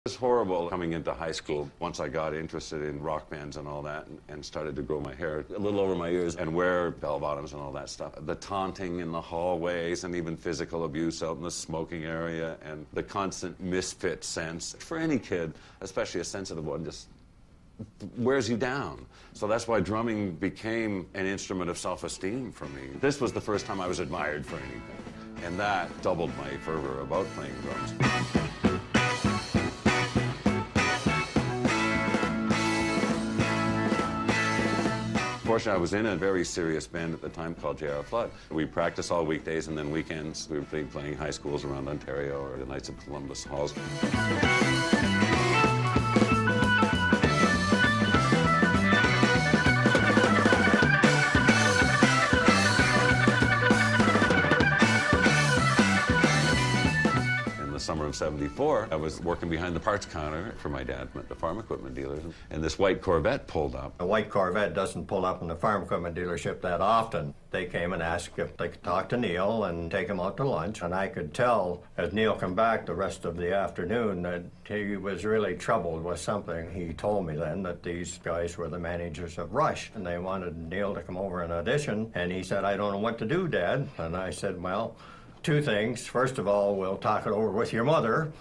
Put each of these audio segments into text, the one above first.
It was horrible coming into high school once I got interested in rock bands and all that and started to grow my hair a little over my ears and wear bell-bottoms and all that stuff. The taunting in the hallways and even physical abuse out in the smoking area and the constant misfit sense. For any kid, especially a sensitive one, just wears you down. So that's why drumming became an instrument of self-esteem for me. This was the first time I was admired for anything, and that doubled my fervor about playing drums. Fortunately, I was in a very serious band at the time called J.R. Flood. We practiced all weekdays, and then weekends we would be playing high schools around Ontario or the Knights of Columbus halls. Summer of '74, I was working behind the parts counter for my dad at the farm equipment dealers, and this white Corvette pulled up. A white Corvette doesn't pull up in the farm equipment dealership that often. They came and asked if they could talk to Neil and take him out to lunch, and I could tell as Neil came back the rest of the afternoon that he was really troubled with something. He told me then that these guys were the managers of Rush, and they wanted Neil to come over and audition, and he said, "I don't know what to do, Dad." And I said, "Well, two things. First of all, we'll talk it over with your mother.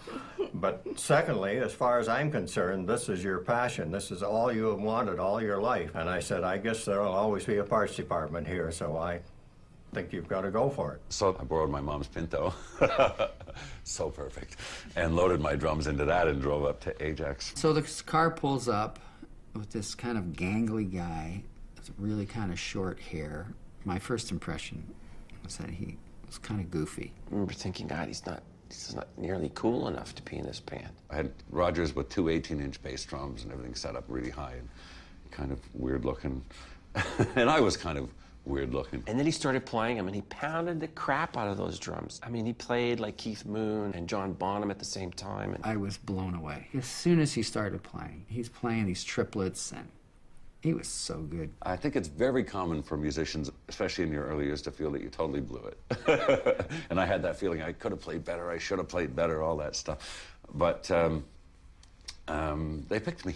But secondly, as far as I'm concerned, this is your passion. This is all you have wanted all your life." And I said, "I guess there'll always be a parts department here, so I think you've got to go for it." So I borrowed my mom's Pinto, so perfect, and loaded my drums into that and drove up to Ajax. So this car pulls up with this kind of gangly guy with really kind of short hair. My first impression was that he was kind of goofy. I remember thinking, God, he's not nearly cool enough to be in this band. I had Rogers with two 18-inch bass drums and everything set up really high and kind of weird looking. And I was kind of weird looking. And then he started playing them, and he pounded the crap out of those drums. I mean, he played like Keith Moon and John Bonham at the same time. And I was blown away. As soon as he started playing, he's playing these triplets, and he was so good. I think it's very common for musicians, especially in your early years, to feel that you totally blew it. And I had that feeling. I could have played better, I should have played better, all that stuff. But they picked me.